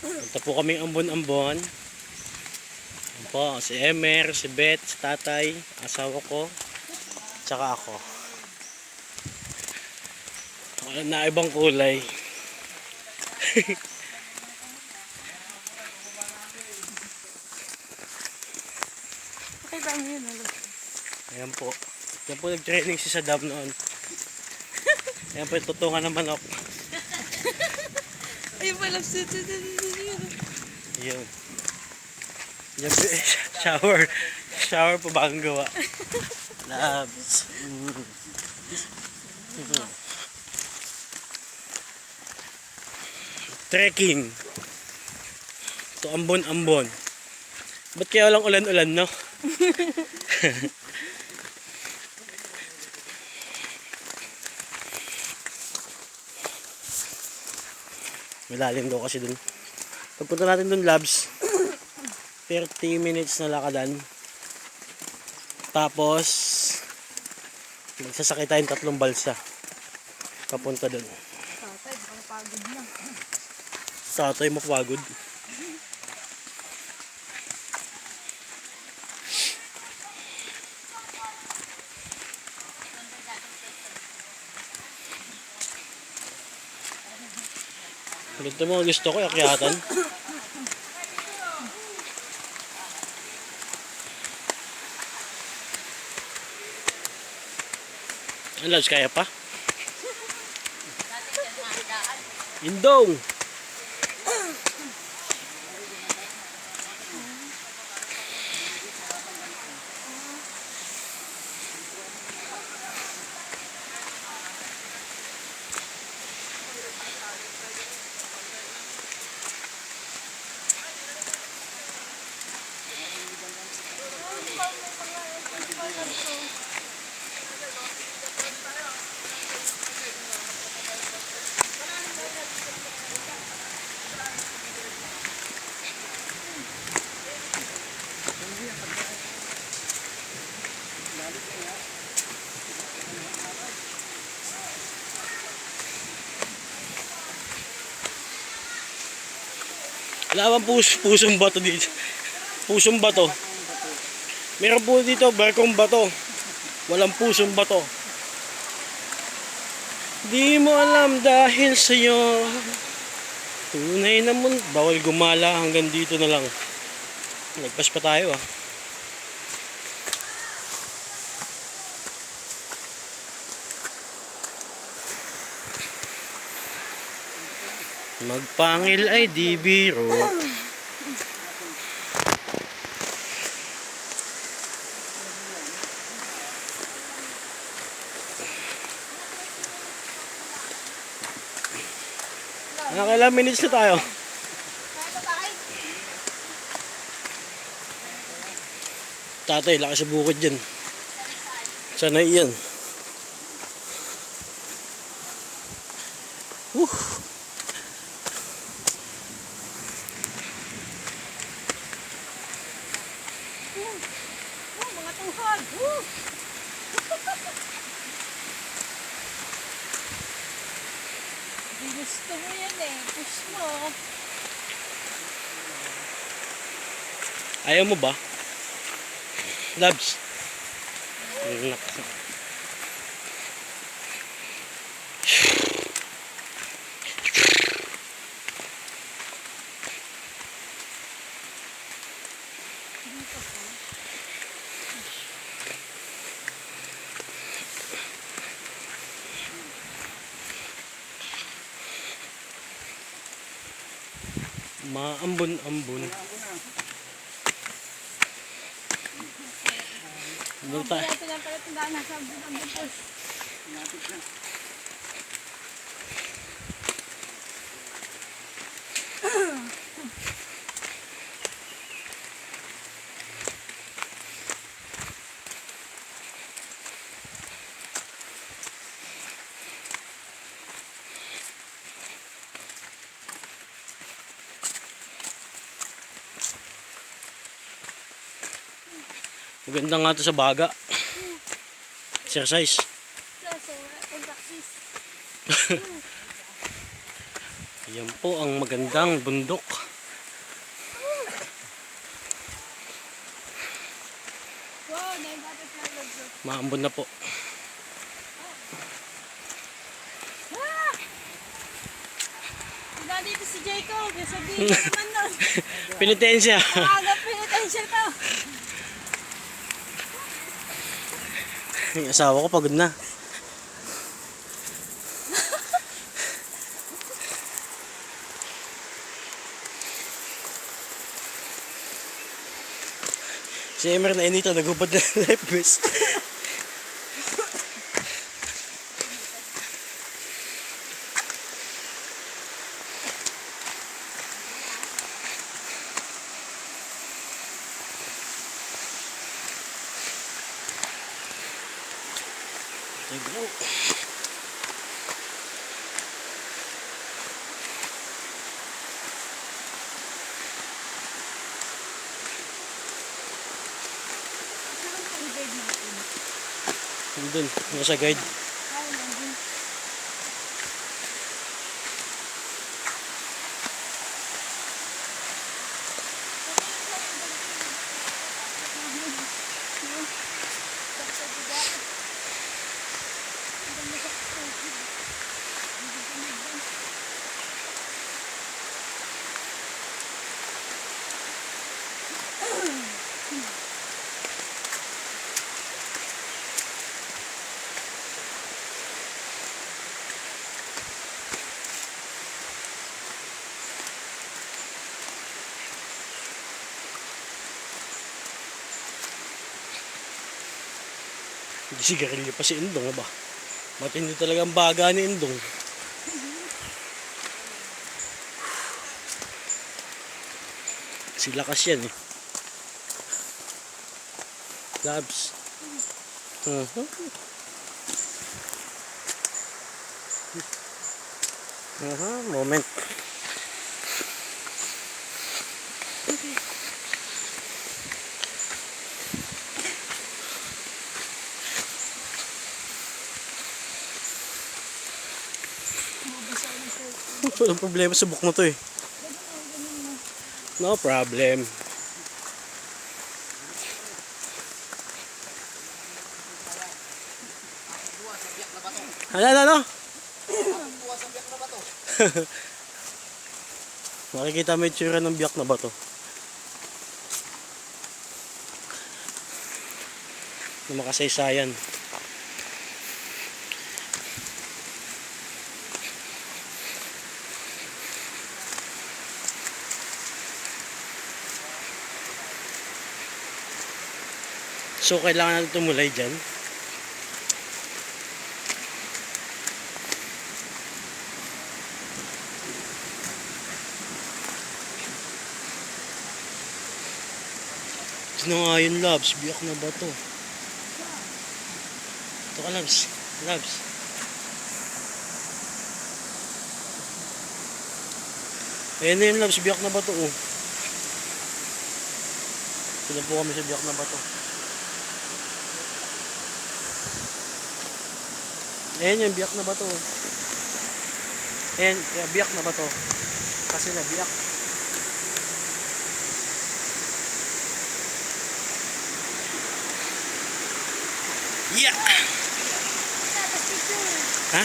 Punta po kami ambon-ambon. Yan po, si Emer, si Beth, si tatay, asawa ko, tsaka ako. Na ibang kulay. Okay ba yun? Ayan po. Yan po nag-training si Saddam noon. Ayan po yung tutungan ng manok. Ay, pala. Yun. Yan po, shower. Shower po bagong gawa. Labs. Trekking. To ambon-ambon. Ba't kaya walang ulan-ulan, no? Malalim daw kasi dun. Pagpunta natin dun, Labs, 30 minutes na lakadan. Tapos magsasakay tayong 3 balsa papunta dun. Tatay, baka pagod na. Tatay mapagod. Ganito mo gusto ko, akyatan. Ang Labs, kaya pa? Indong! Wala bang pusong bato dito? Pusong bato. Meron po dito barkong bato. Walang pusong bato. Di mo alam dahil sa'yo. Tunay naman. Bawal gumala, hanggang dito na lang. Nagpas pa tayo ah. Magpangil ay di biro. Nakailang minutes na tayo? Tatay, lakas sa bukid dyan. Sanay yan. Mga tuhod. Gusto mo yan eh. Push mo. Ayaw mo ba? Labs. Maambon-ambon. Doon tayo. Ito lang pala tandaan nasa ambon-ambon push. Maganda nga ito sa baga. Exercise. Kaso, practice. Ayan po ang magandang bundok. Maambon na po. Wala dito si Jacob. Sabihin ko naman nun. Penitensya. Aga pinitensya to. Yung asawa ko pagod na. Si Emer na inito, nagubad na ng life vest. Tignan. Nandun, nasa guide. Sigarilyo pa si Indong, ba? Matindi talaga ang baga ni Indong. Silakas yan eh. Labs. Moment. Walang problema sa book mo to eh. No problem. Ano? Makikita mo yung tsura ng biyak na bato. Na makasaysayan. So, kailangan natin tumulay dyan. Ito na nga yun, Labs. Biyak na ba to? Ito ka, Labs. Labs. Ayan na yun, Labs. Biyak na ba to? Oh. Ito na po kami sa biyak na ba to. Ayan yung biyak na bato. Ayan, biyak na bato. Kasi nabiyak. Yeah! Ha?